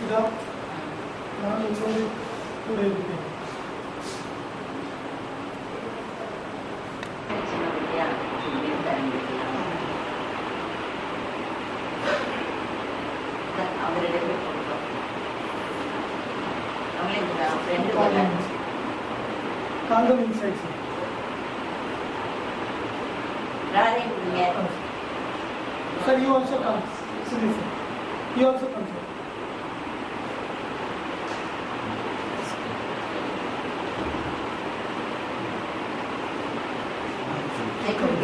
ಇದಾ ನಾನು ನೋಡಿ ಕೂಡ ಇದ್ದೀನಿ. Kangam inside, sir. Sir, you also come. Seriously. You also come, sir. I could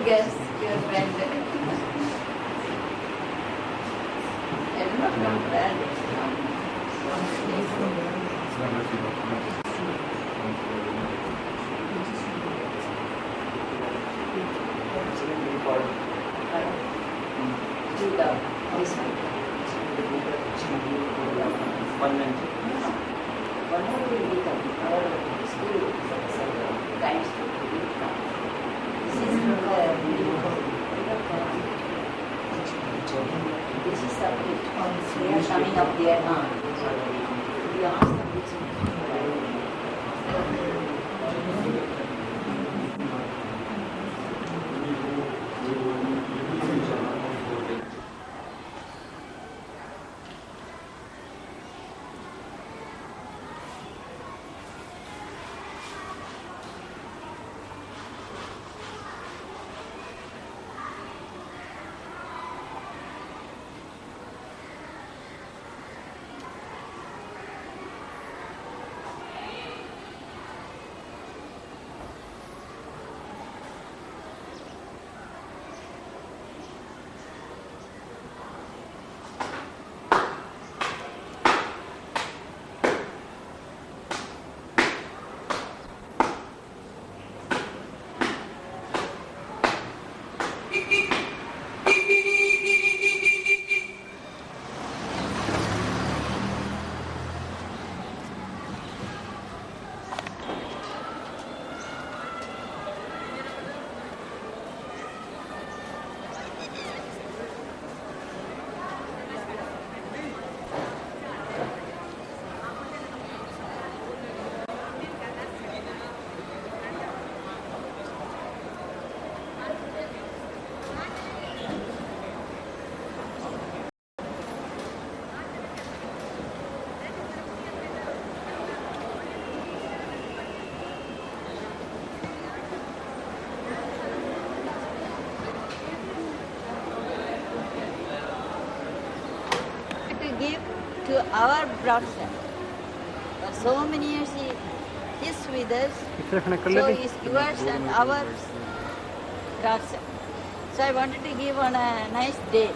guess your friend. I do not know that. This is subject on they are coming up there now. We ask them this. Give to our brother. For so many years he is with us. So is yours and our brother. So I wanted to give on a nice day.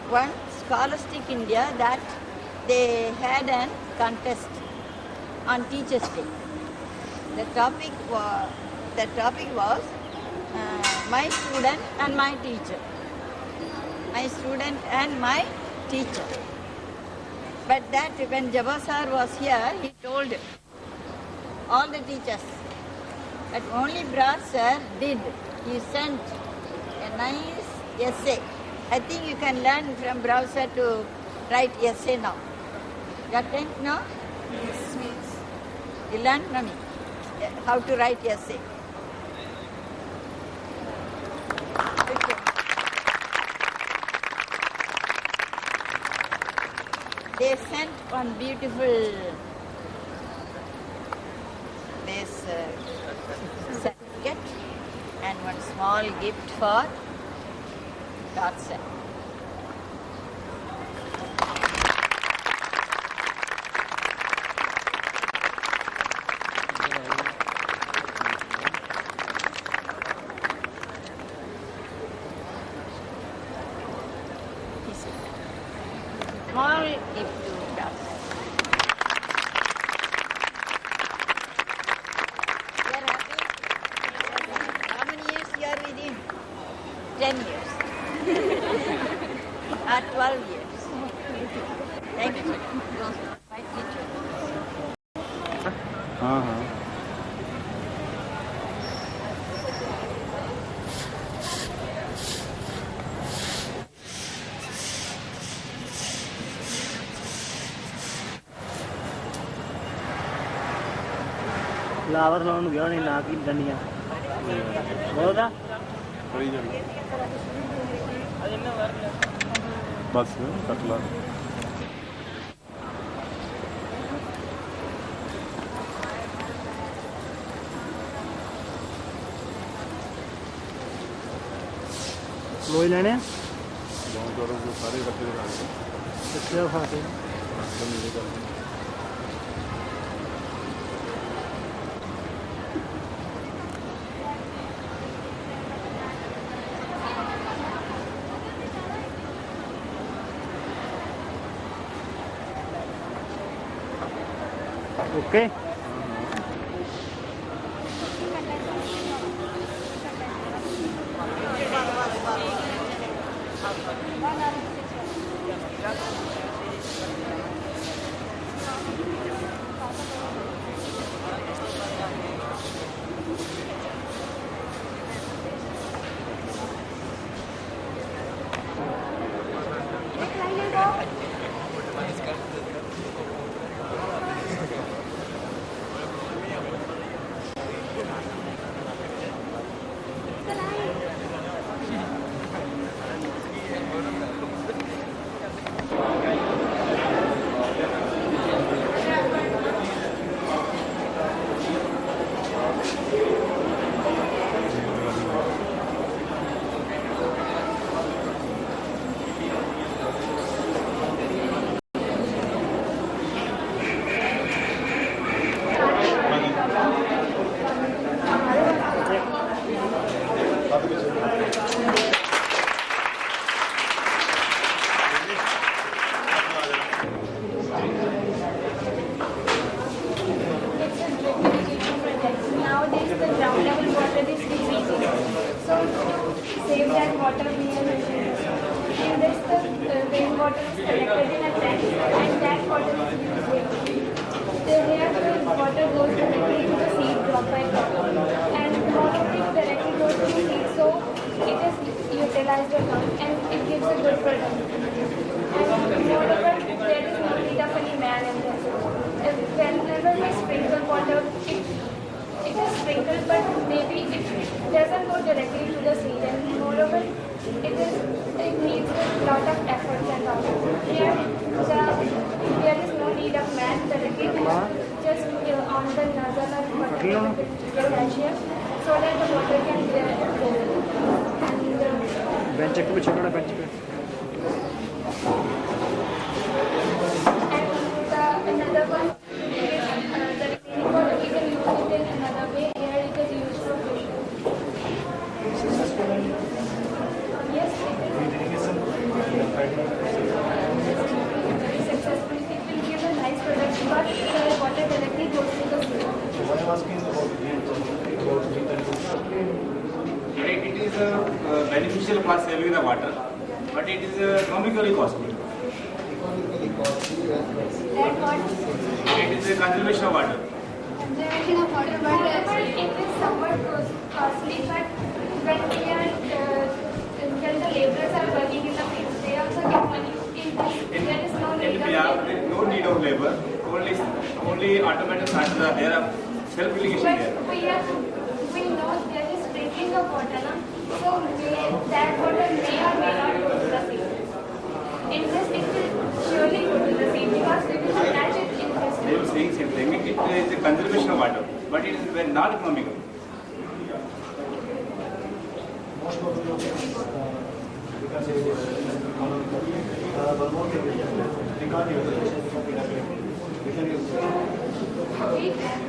One Scholastic India that they had a contest on Teachers' Day. The topic was my student and my teacher. My student and my teacher. But that when Jabba sir was here, he told all the teachers. But only Brad sir did. He sent a nice essay. I think you can learn from Brad sir to write essay now. You are trained now? Yes, miss. You learn from me how to write essay. Okay. They sent one beautiful certificate and one small gift for Dotson. Small gift to Dotson. You are happy? How many years you are with him? 10 years. Or 12 years. Thank you. My teacher. Flower ਲਾਉਣ ਨੂੰ ਗਿਆ ਨਹੀਂ ਨਾ ਕੀ ਡੰਡੀਆਂ ਉਹਦਾ ਕਰੀ ਜਾਂਦੇ ਬਸ ਕੱਟ ਲਾ ਲੋਈ ਲੈਣੇ ਆ ਬਹੁਤ ਜੋਰ ਉਹ ਸਾਰੇ ਇਕੱਠੇ ਦੇ ਲਾਂਗੇ ਕਿੱਥੇ ਫਾਤੇ ਮੇਰੇ ਕੋਲ okay Nowadays, the ground level water is decreasing. So, to save that water, we are using this. In this, the rainwater is collected in a tank, and that water is used here. So, here the water goes directly to the seed drop by drop, and all of it directly goes to the seed. So, it is utilized a lot, and it gives a good product. And moreover, there is no need of any man in this. Whenever we sprinkle water, it is sprinkled, but maybe it doesn't go directly to the seed, and moreover, it needs a lot of effort and all. Here, there is no need of man directly, just on the nozzle or button calcium, so that the water can go. And bench के पीछे खड़ा bench पे another one is the remaining water we can use it in another way. Here it is used for fishing. Yes, it is. Very successful. It will give a nice product, but the water directly goes to the sea. It is beneficial for saving the water, but it is economically costly. That what? It is a conservation of water. Conservation of water, but it is somewhat costly, but when we are, when the laborers are working in the fields, they also get money. In this, there is no need In of Bihar, labor. there is no need of labor. Only automatic starters are there. Self-irrigation there. But we know there is sprinkling of water, na? So that water may or may not go to the sea. In this, it will surely go to the sea because we will attach it in this They way. are saying same thing. It is a conservation of water, but it is not economical. We can.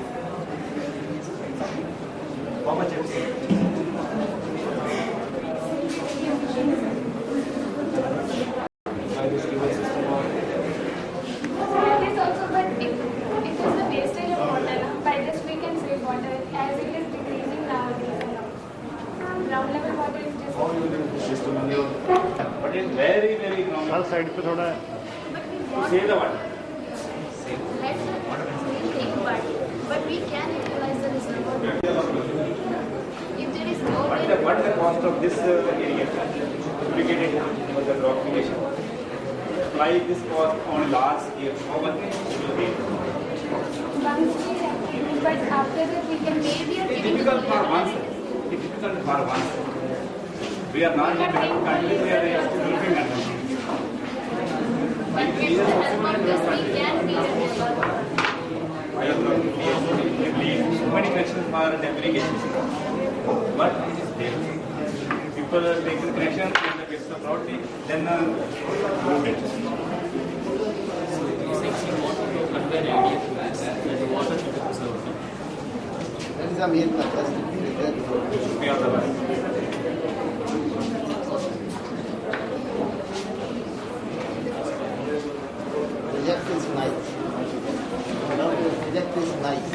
It is also, but it is the wastage of water. Na? By this we can save water as it is decreasing nowadays. Ground level water is just. But it is very, very economical. Her side पे थोड़ा But we To want. save the water. Let's not same thing, but we can utilize the reservoir. If there is no rain, What is the cost of this irrigation? Irrigated for the crop irrigation. Apply this cost on last year. How much? once we have but after that we can maybe Difficult for one. Difficult for one. We are not able to continue. We are looking at it. but with the help of this we can be So many questions for deprecation. But it is there. People are taking correction and the questions are broadly, then move it. That is the main purpose. We are the one. Project is nice. Project is nice.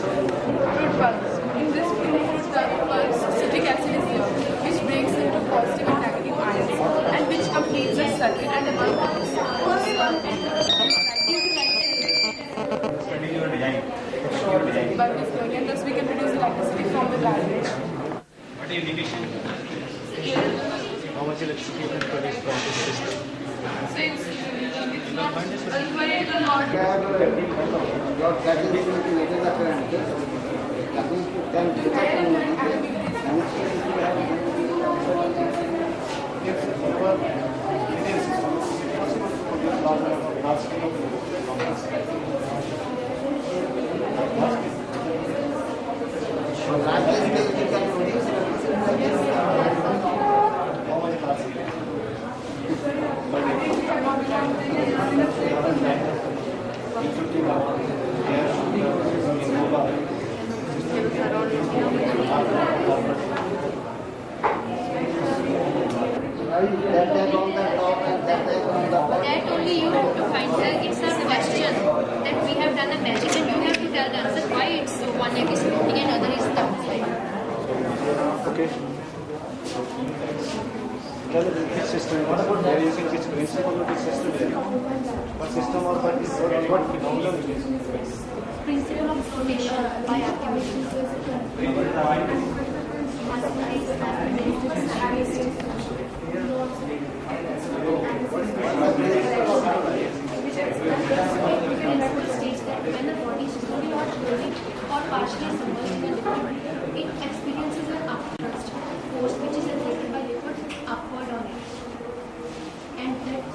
Fruit pulse. In this fruit pulse, citric acid is here, which breaks into positive and negative ions and which completes the circuit and among others. Study your design. But is flowing and thus we can produce electricity from the garbage. What is indication? How much electricity you can produce from this system? So it's not, it will not. Your category is going to measure the current. According to 10 that only you have to find. It's a question that we have done a magic and you have to tell the answer why it's so. One egg is floating and other is stuck. Okay. Tell us which system it is. They are using which principle of this system is. What system or what problem it is. Principle of flotation by activation. States that when the body is fully or wholly or partially submerged in a liquid, it experiences an upthrust force which is exerted by liquid upward on it, and that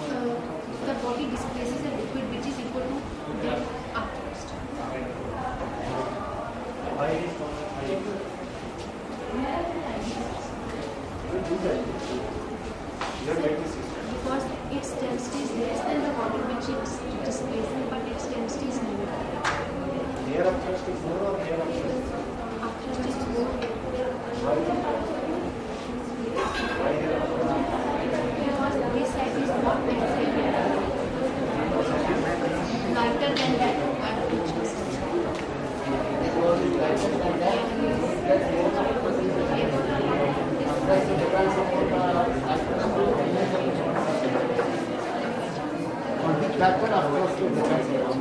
the body displaces a liquid which is equal to that upthrust. Because its density is less than the water which it's displacing, but its density is more. Here upthrust is more or here upthrust? Upthrust is more. Because this side is more lighter than that upthrust. factor of course to depends on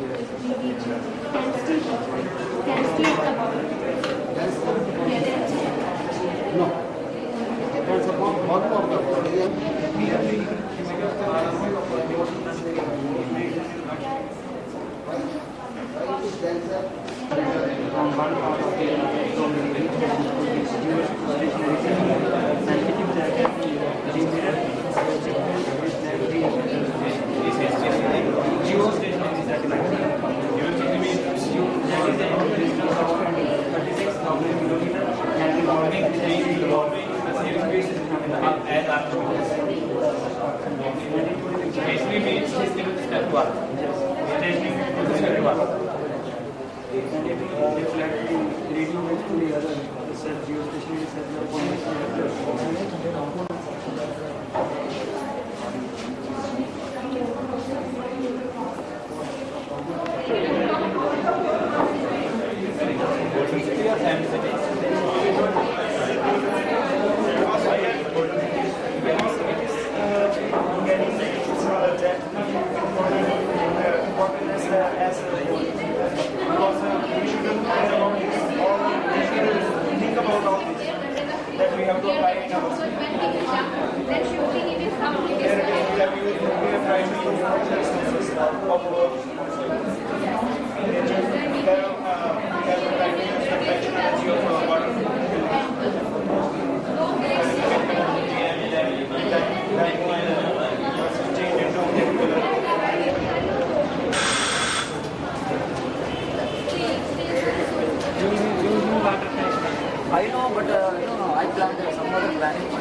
Density of the body. no. It depends upon volume of the body. Why it is denser? From one part of the Bharat. Maintaining Visit Bharat. That we have to apply in our then shooting it is complicated. We are trying to use I know, but I planned some other planning.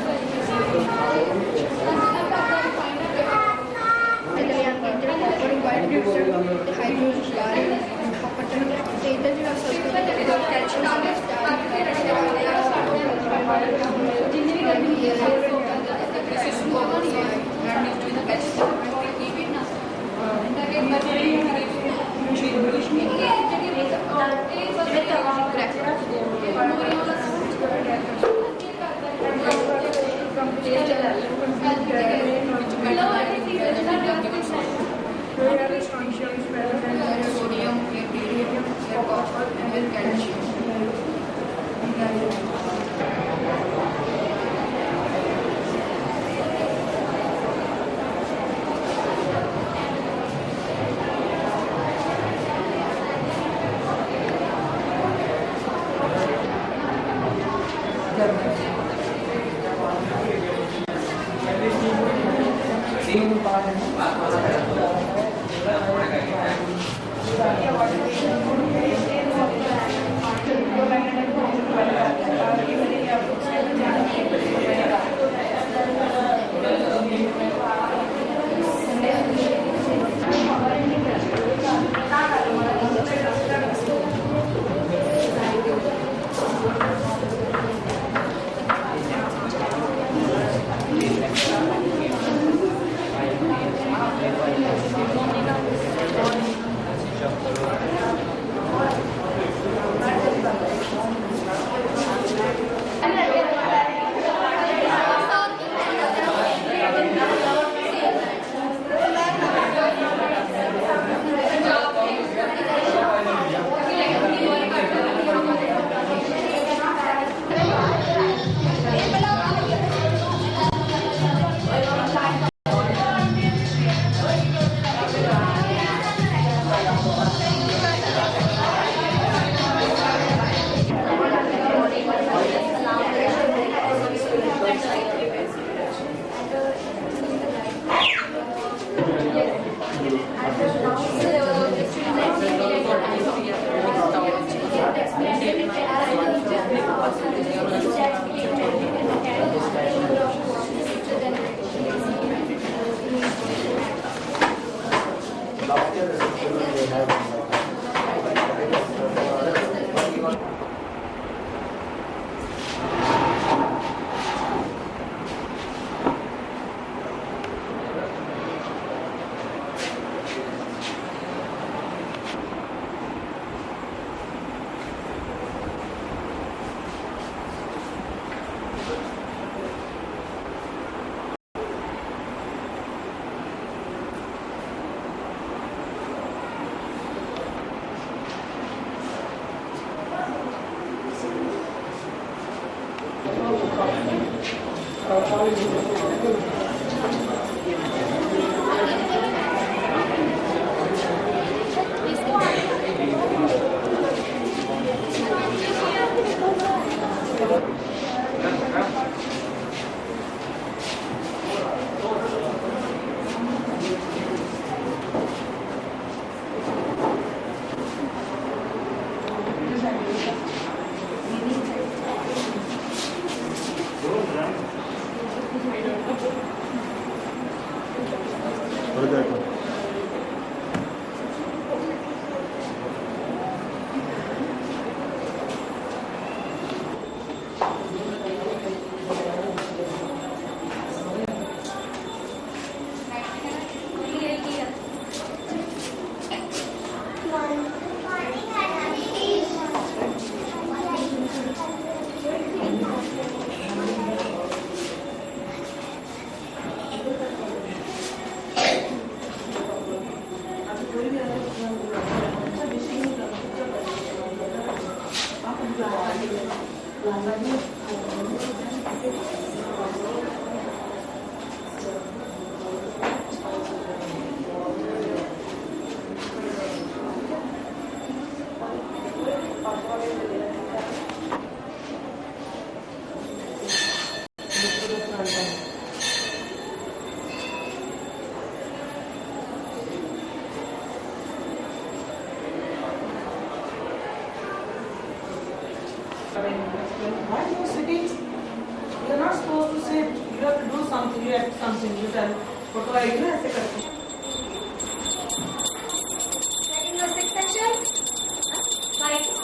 Sodium, barium, copper, and calcium. Thank you. Why are you sitting? You are not supposed to sit. You have to do something. You have something. You tell. Photo ID ना ऐसे करके. Setting your sixth section. Five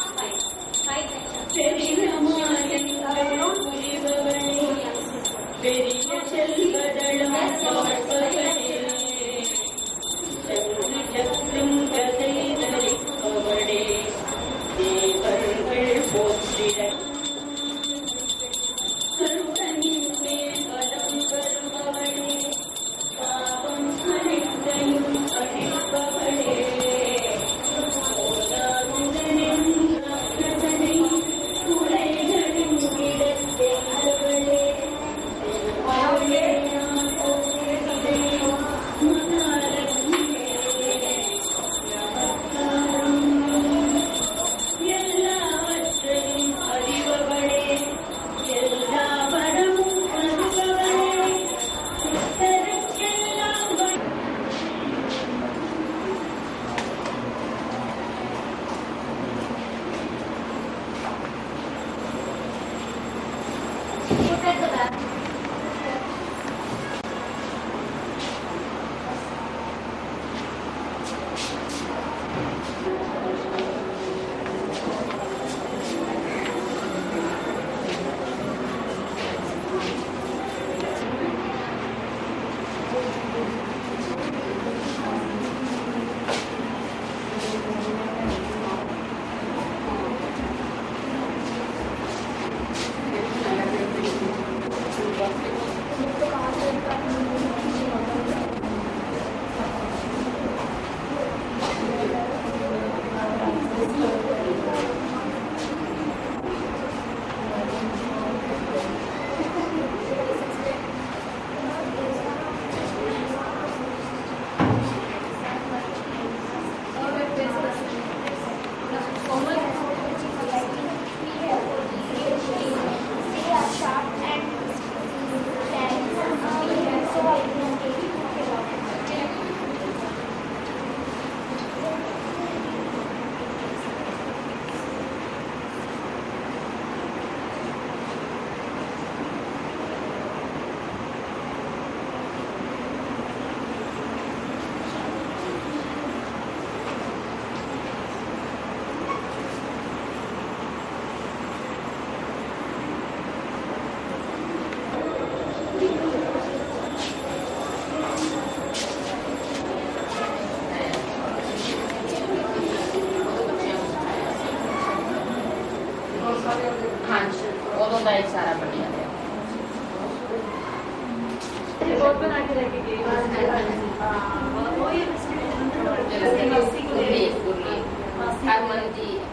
का एक सारा बढ़िया है।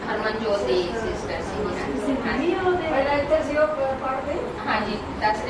हरमन ज्योति sister हाँ जी दस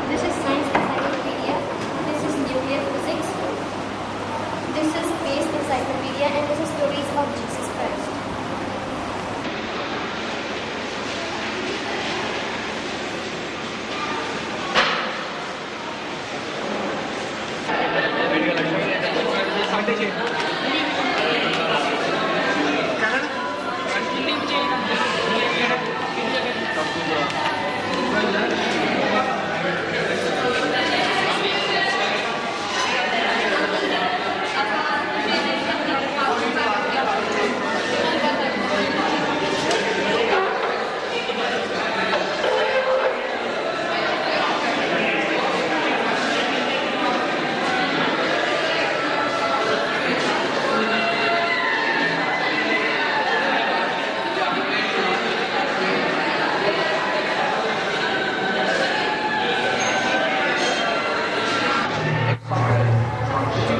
This is Science Encyclopedia. This is Nuclear Physics. This is Space Encyclopedia, and this is Stories of Jesus Christ.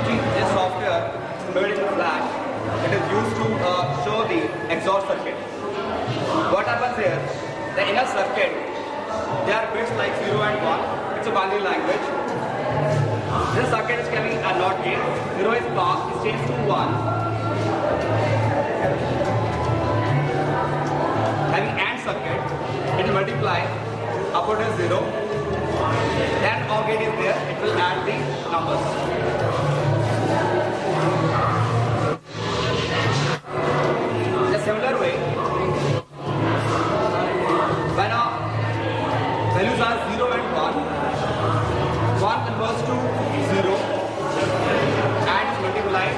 This software built in Flash, it is used to show the exhaust circuit. What happens here, the inner circuit, they are bits like 0 and 1. It's a binary language. This circuit is carrying a NOT gate. 0 is passed, it changes to 1. Having AND circuit, it will multiply upward is 0. Then OR gate is there, it will add the numbers. In a similar way, when our values are 0 and 1 converts to 0 and is multiplied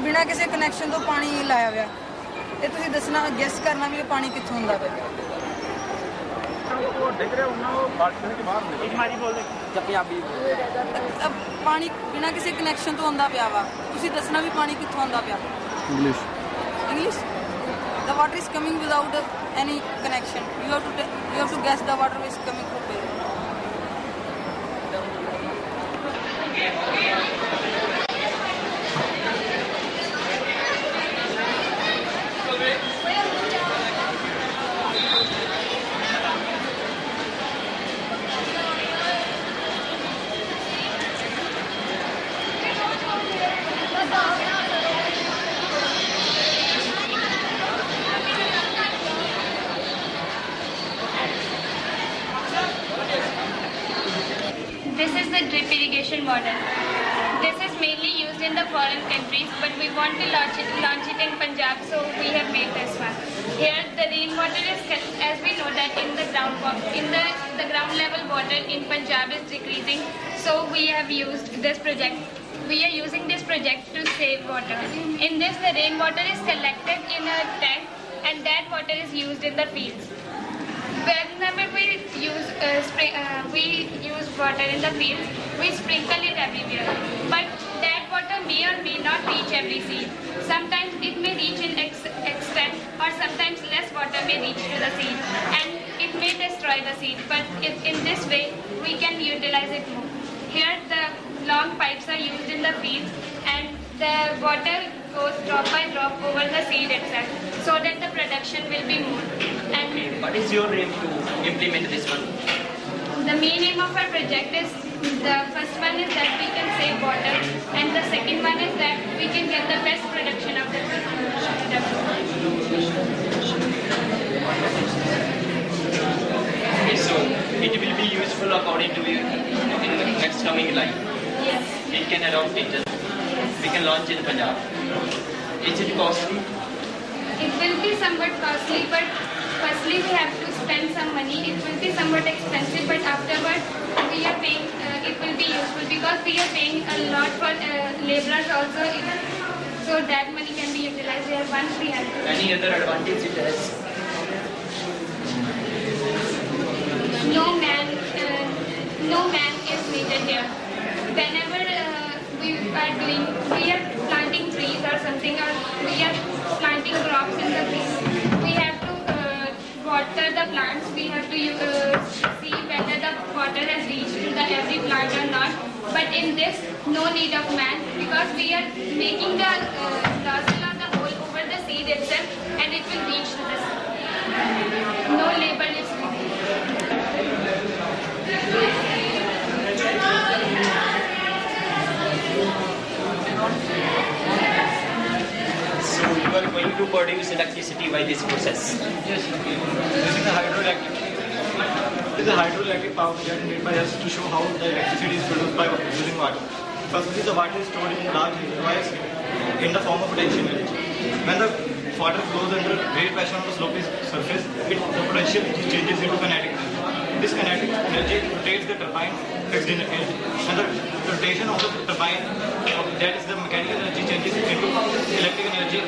ਬਿਨਾਂ ਕਿਸੇ connection ਤੋਂ ਪਾਣੀ ਲਾਇਆ ਹੋਇਆ। ਇਹ ਤੁਸੀਂ ਦੱਸਣਾ, gas ਕਰਨਾ ਵੀ ਇਹ ਪਾਣੀ ਕਿੱਥੋਂ ਹੁੰਦਾ ਪਿਆ। ਪਾਣੀ ਬਿਨਾਂ ਕਿਸੇ ਕਨੈਕਸ਼ਨ ਤੋਂ ਆਉਂਦਾ ਪਿਆ ਵਾ, ਤੁਸੀਂ ਦੱਸਣਾ ਵੀ ਪਾਣੀ ਕਿੱਥੋਂ ਆਉਂਦਾ ਪਿਆ। English? The water is coming without any connection. You have to guess the water is coming from where. This is the drip irrigation model. This is mainly used in the foreign countries, but we want to launch it in Punjab, so we have made this one. Here, the rainwater is, as we know that in the ground level water in Punjab is decreasing, so we have used this project. We are using this project to save water. In this, the rainwater is collected in a tank, and that water is used in the fields. Whenever we use water in the fields, we sprinkle it everywhere. But that water may or may not reach every seed. Sometimes it may reach in extent, or sometimes less water may reach to the seed, and it may destroy the seed. But in this way, we can utilize it more. Here, the long pipes are used in the fields, and the water goes drop by drop over the seed itself, so that the production will be more. And what is your aim to implement this one? The main aim of our project is, the first one is that we can save water, and the second one is that we can get the best production of the product. Okay, so it will be useful according to you in the next coming life. Yes. It can adopt it. We can launch in Punjab. Is it costly? It will be somewhat costly, but firstly we have to spend some money. It will be somewhat expensive, but afterward we are paying. It will be useful because we are paying a lot for laborers also, so that money can be utilized here once we have. Any other advantage it has? No man is needed here. Whenever we are planting trees or something, or we are planting crops in the field, we have to water the plants. We have to see whether the water has reached to every plant or not. But in this, no need of man, because we are making the nozzle or the hole over the seed itself, and it will reach to the seed. No labor is needed. So you are going to produce electricity by this process? Yes. This is a hydroelectric. This is a hydroelectric power project made by us to show how the electricity is produced by using water. Firstly, the water is stored in large reservoirs in the form of potential energy. When the water flows under great pressure on the sloping surface, the potential changes into kinetic energy. This kinetic energy rotates the turbine fixed in energy, and the rotation of the turbine, that is the mechanical energy, changes into electric energy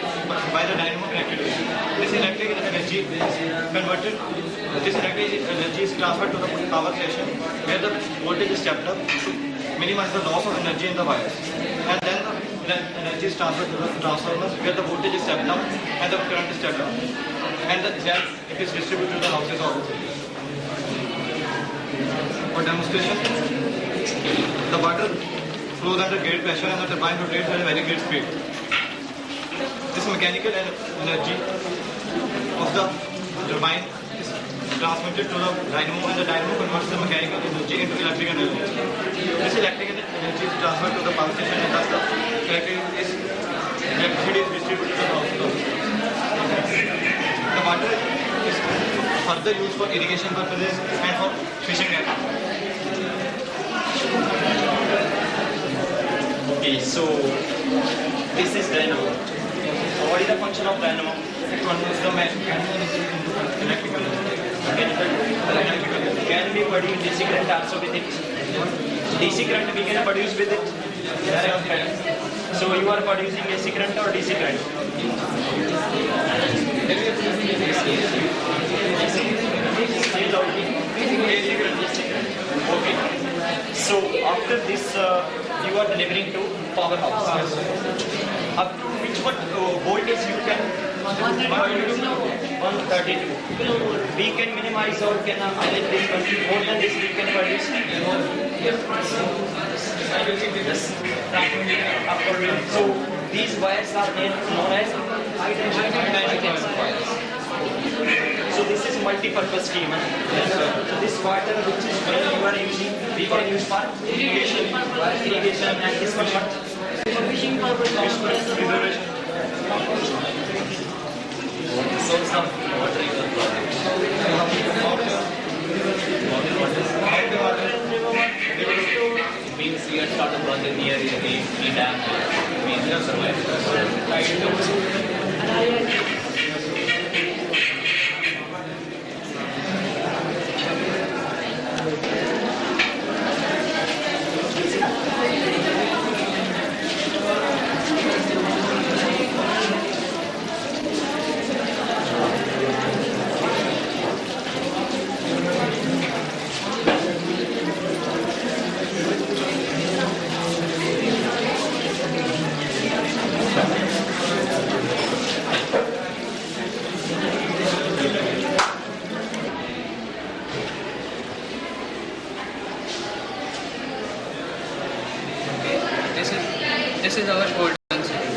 by the dynamo connected. This electric energy is transferred to the power station, where the voltage is stepped up to minimize the loss of energy in the wires, and then the energy is transferred to the transformers, where the voltage is stepped up and the current is stepped up, and then it is distributed to the houses of the city. For demonstration, the water flows under great pressure and the turbine rotates at a very great speed. This mechanical energy of the turbine is transmitted to the dynamo, and the dynamo converts the mechanical energy into electric energy. This electric energy is transferred to the power station, and thus the electricity is distributed to the house. The water is further used for irrigation purposes and for fishing nets. Okay, so this is dynamo. So what is the function of dynamo? It converts the mechanical energy into electrical energy. Can we produce DC current also with it? DC current we can produce with it? Yes. So you are producing AC current or DC current? Okay. So after this, you are delivering to powerhouse. Up to which voltage you can? 132. We can minimize or can manage this one. More than this, we can produce. So these wires are known as high tension wires. So this is multi-purpose scheme. So this water which is you are using, we can use for irrigation, and this one what? Fishing purpose. Preservation. Source of water is a project. It means you start a project near a dam. Means you survive. This is our golden city.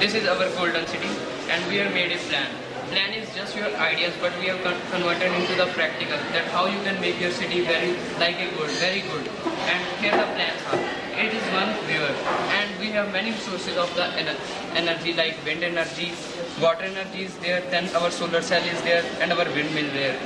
This is our golden city, and we have made a plan. Plan is just your ideas, but we have converted into the practical. That how you can make your city very good. And here the plans are. It is one river, and we have many sources of the energy like wind energy, water energy is there. Then our solar cell is there, and our windmill there.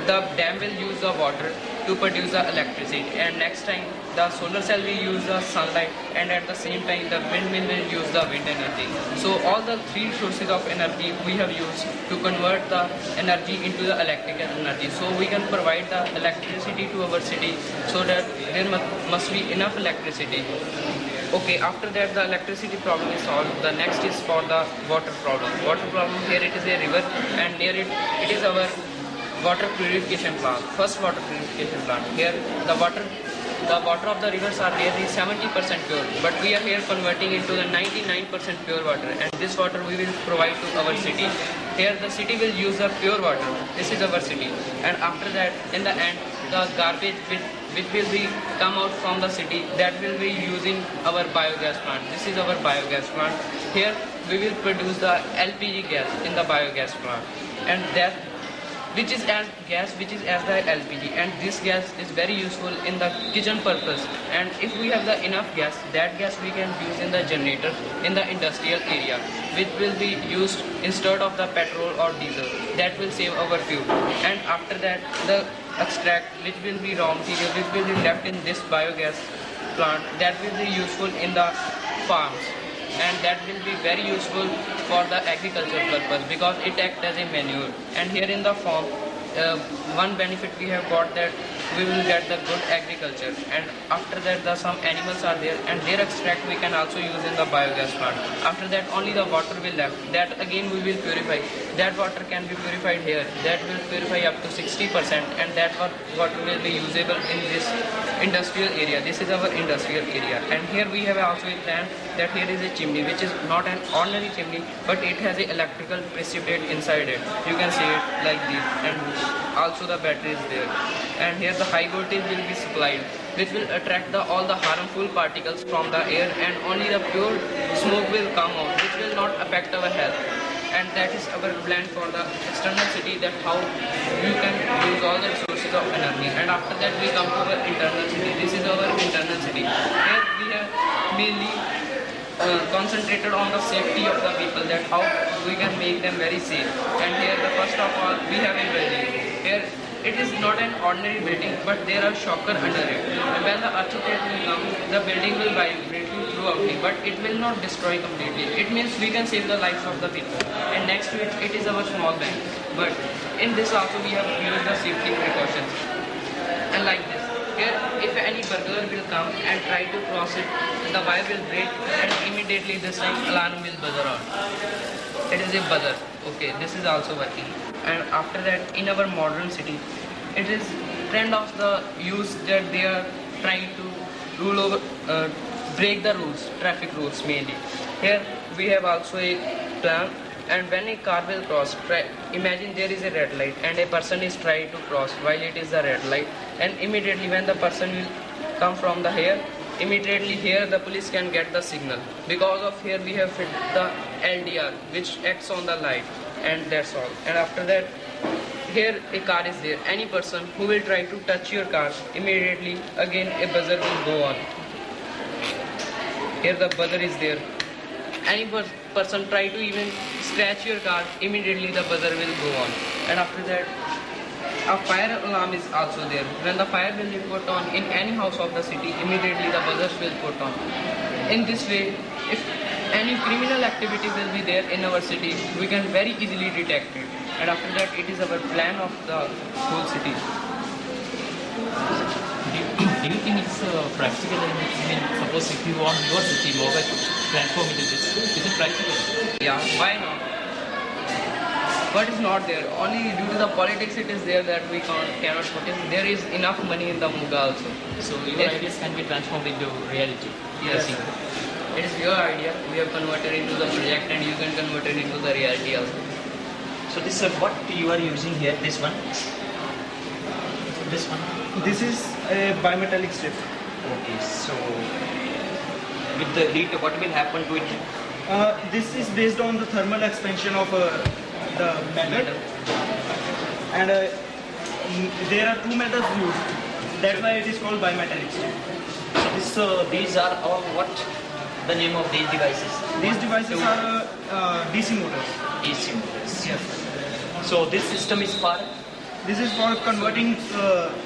The dam will use the water to produce the electricity, and next time the solar cell will use the sunlight, and at the same time the windmill will use the wind energy. So all the three sources of energy we have used to convert the energy into the electrical energy. So we can provide the electricity to our city so that there must be enough electricity. Okay, after that the electricity problem is solved. The next is for the water problem. Water problem, here it is a river, and near it is our water purification plant, first water purification plant. Here the water of the rivers are nearly 70% pure, but we are here converting into the 99% pure water, and this water we will provide to our city. Here the city will use the pure water. This is our city, and after that in the end the garbage which will be come out from the city, that will be using our biogas plant. This is our biogas plant. Here we will produce the LPG gas in the biogas plant, and that which is as the LPG, and this gas is very useful in the kitchen purpose. And if we have the enough gas, that gas we can use in the generator in the industrial area, which will be used instead of the petrol or diesel. That will save our fuel. And after that the extract, which will be raw material, which will be left in this biogas plant, that will be useful in the farms, and that will be very useful for the agricultural purpose because it acts as a manure. And here in the farm, one benefit we have got, that we will get the good agriculture, and after that some animals are there, and their extract we can also use in the biogas plant. After that only the water will left, that again we will purify. That water can be purified here, that will purify up to 60%, and that water will be usable in this industrial area. This is our industrial area, and here we have also a plan that here is a chimney, which is not an ordinary chimney, but it has a electrical precipitate inside it. You can see it like this, and also the battery is there. And here the high voltage will be supplied, which will attract all the harmful particles from the air, and only the pure smoke will come out, which will not affect our health. And that is our plan for the external city, that how you can use all the sources of energy. And after that we come to our internal city. This is our internal city. Here we have mainly concentrated on the safety of the people, that how we can make them very safe. And here the first of all we have a building. Here it is not an ordinary building, but there are shocker under it. And when the earthquake will come, the building will vibrate throughout it, but it will not destroy completely. It means we can save the lives of the people. And next to it is our small bank. But in this also we have used the safety precautions. And like this, Here, if any burglar will come and try to cross it, the wire will break and immediately this time alarm will buzzer on. It is a buzzer. Okay, this is also working. And after that, in our modern city, it is trend of the youth that they are trying to rule over, break the rules, traffic rules mainly. Here we have also a plan, and when a car will cross, imagine there is a red light and a person is trying to cross while it is a red light, and immediately when the person will come from the here, immediately here the police can get the signal. Because of here we have fit the LDR which acts on the light, and that's all. And after that, here a car is there. Any person who will try to touch your car, immediately again a buzzer will go on. Here the buzzer is there. Any person try to even scratch your car, immediately the buzzer will go on. And after that, a fire alarm is also there. When the fire will be put on in any house of the city, immediately the buzzers will put on. In this way, if any criminal activity will be there in our city, we can very easily detect it. And after that, it is our plan of the whole city. Do you think it's practical? I mean, suppose if you want your city mobile transform into this, is it practical? Yeah, why not? But it's not there. Only due to the politics it is there that we cannot put in. There is enough money in the Muga also. So your ideas can be transformed into reality. Yes. It is your idea. We have converted into the project, and you can convert it into the reality also. So this is what you are using here, this one? This one? This is a bimetallic strip. Okay, so with the heat, what will happen to it? This is based on the thermal expansion of the metal. And there are two metals used. That's why it is called bimetallic strip. So these are all what? The name of these devices? These devices are DC motors. DC motors. Yes. So this system is for? This is for converting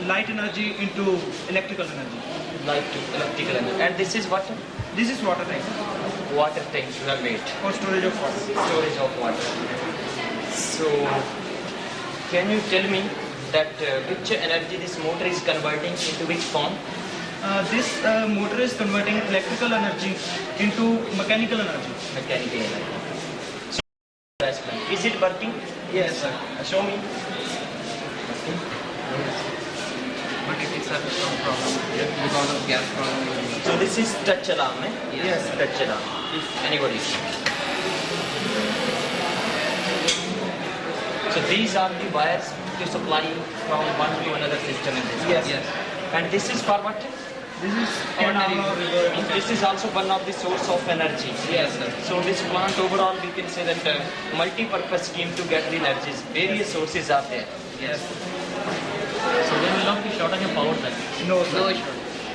light energy into electrical energy. Light to electrical energy. And this is what? This is water tank. Water tanks you have made. For storage of water. Storage of water. So, can you tell me that which energy this motor is converting into which form? This motor is converting electrical energy into mechanical energy. Mechanical energy. So, is it working? Yes, sir. Show me. But it is a problem because of gas problem. So this is touch alarm, eh? Yes. Touch alarm. If anybody. So these are the wires to supply from one to another system in this. Yes. And this is for what? This is ordinary. This is also one of the source of energy. Yes, sir. So this plant overall we can say that multi-purpose scheme to get the energies. Various sources are there. Yes. So there will not be shortage of power then? No, No sir. issue.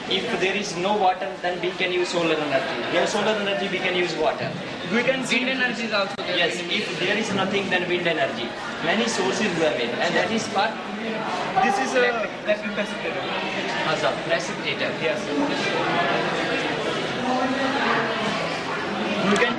If there is no water, then we can use solar energy. No solar energy, we can use water. We can see Wind energy is also there. Yes, if there is nothing, then wind energy. Many sources were made, and that is for this is a electric precipitator. as a precipitator. Yes. You can.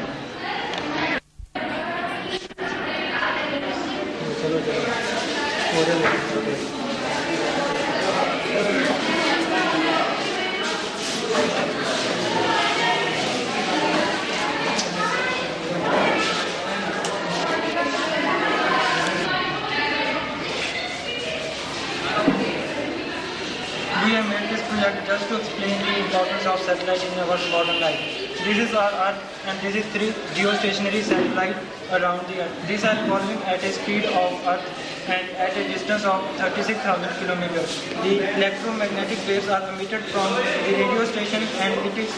We have made this project just to explain the importance of satellite in our modern life. This is our Earth, and this is 3 geostationary satellites around the Earth. These are revolving at a speed of Earth and at a distance of 36,000 kilometers. The electromagnetic waves are emitted from the radio station, and it is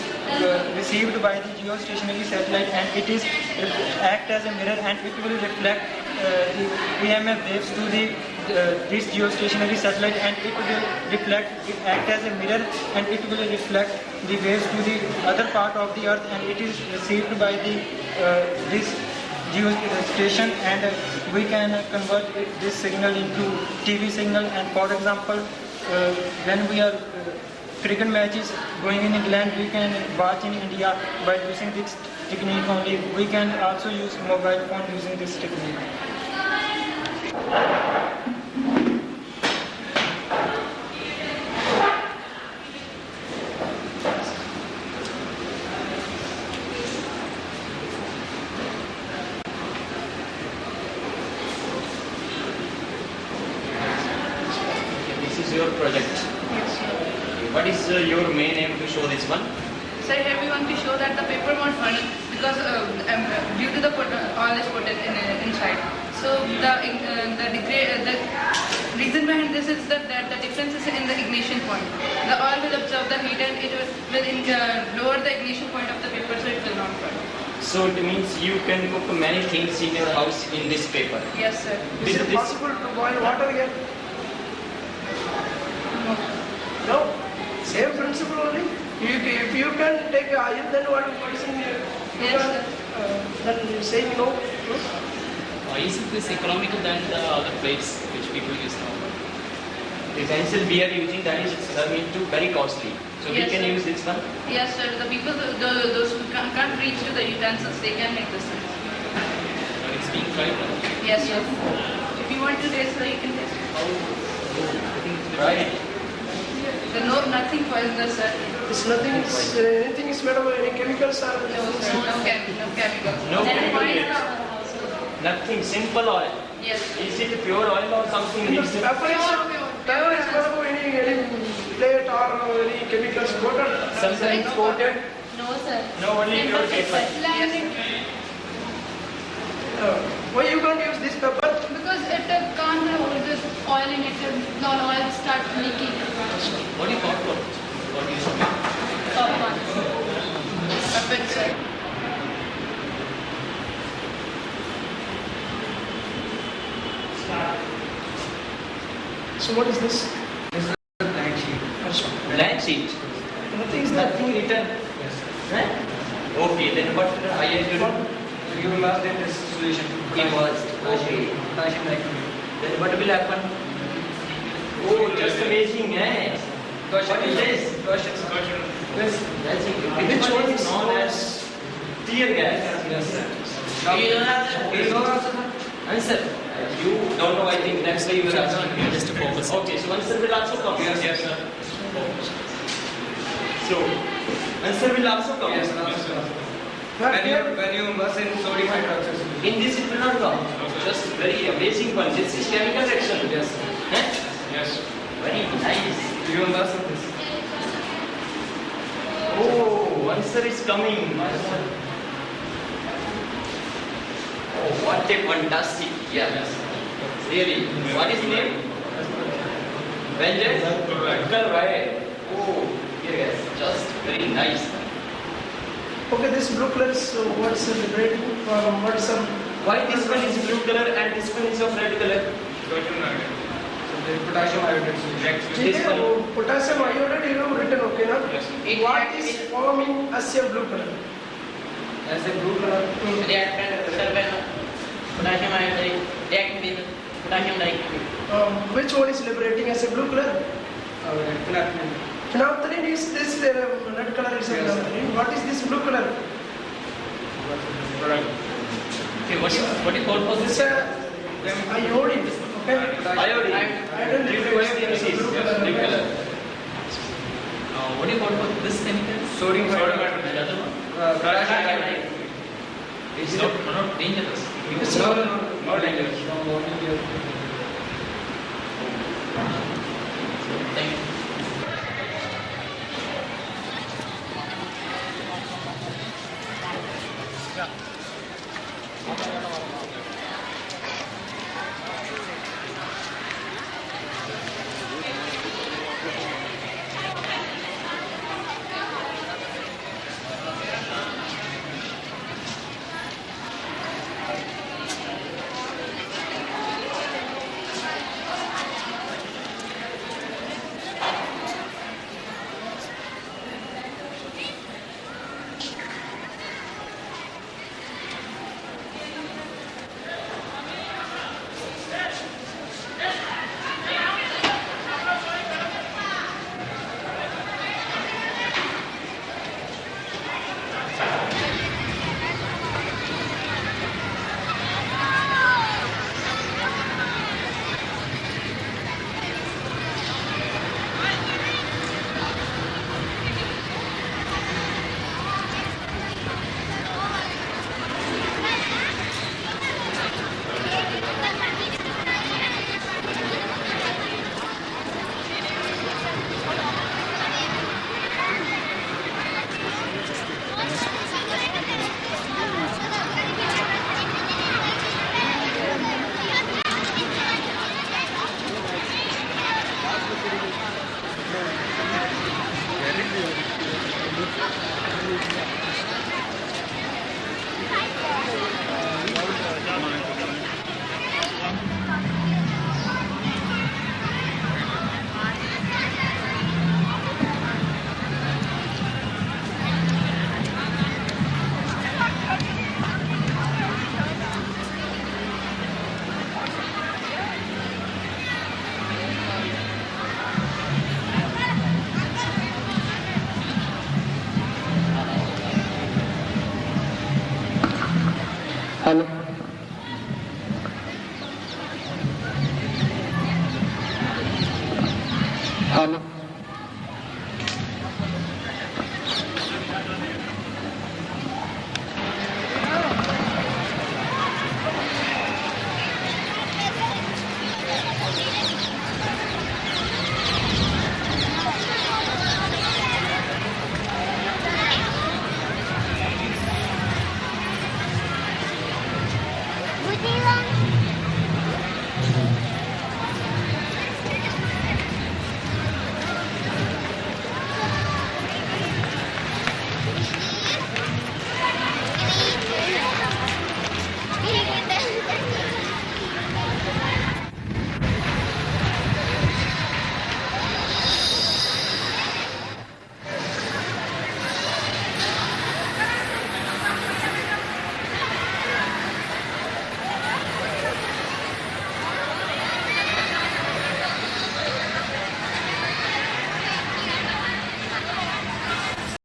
received by the geostationary satellite, and it is act as a mirror, and it will reflect the EMF waves to the this geostationary satellite, and it will act as a mirror, and it will reflect the waves to the other part of the Earth, and it is received by the this geostation, and we can convert this signal into TV signal. And for example, when we are cricket matches going in England, we can watch in India by using this technique only. We can also use mobile phone using this technique. your project. Yes, sir. What is your main aim to show this one? So here we want to show that the paper won't burn because due to the oil is put inside. So the reason behind this is that the difference is in the ignition point. The oil will absorb the heat and it will lower the ignition point of the paper, so it will not burn. So it means you can cook many things in your house in this paper. Yes, sir. Is it possible to boil water here? No. Same principle only. If you can take oil, then what is in here? Yes, sir. Then you say no. Is this economical than the other plates which people use now? The utensil we are using, that is very costly. So Yes, we can sir. use this one. Yes, sir. The people, those who can't reach to the utensils, they can make this. But it's being tried now. Yes, sir. If you want to taste, sir, you can taste. Right. Nothing poisonous, sir. It's nothing. Anything is made of any chemicals or no, sir. No chemicals. No Then chemicals. Nothing. Simple oil. Yes. Is it pure oil or something the mixed? paper is made of any plate or any chemicals coated. Sometimes coated. No, sir. No, only pure paper. Why you can't use this paper? Because it can't hold the oil in it, the oil start leaking. What do you call for it? What do you Top one. A bit, sir. So what is this? This is a blank sheet. Blank sheet? Nothing written. Yes. Right? Okay, then what I have done? You must in this solution. It was. Okay. Then what will happen? Oh, just amazing, eh? What is this? Question. This. Which one is known as tear gas? Yes, sir. You don't have the answer. You don't know, I think that's why you were asking. Just to focus. Okay, so answer will also come. Yes, sir. So, answer will also come. Yes, sir. When you immerse in sodium hydroxide solution. In this it will not come. Just very amazing one. This is chemical reaction. Yes. Eh? Yes. Very nice. You immerse in this. Oh, answer is coming. Oh, what a fantastic. Yeah. Really. What is the name? Vengeance? Right. Oh, yes. Just very nice. Okay, this blue color, so what's the liberating? What's some? Why this one is blue color and this one is of red color? Sodium iodide. So the potassium iodide solution. This one. Potassium iodide you have written, okay, na? Yes. What is forming as a blue color? As a blue color. Potassium iodide reacting with potassium dichromate. Which one is liberating as a blue color? Phenolphthalein. Phenolphthalein is this red color is a phenolphthalein. What is this blue color? Okay, what do you call for This this? iodine. Okay. Iodine. Iodine Due to liberates iodine, blue yes, color. blue color. What do you call for this chemical? Sodium hydroxide. And the other one? Potassium iodide. It's not dangerous. No dangerous. Thank you. Hello.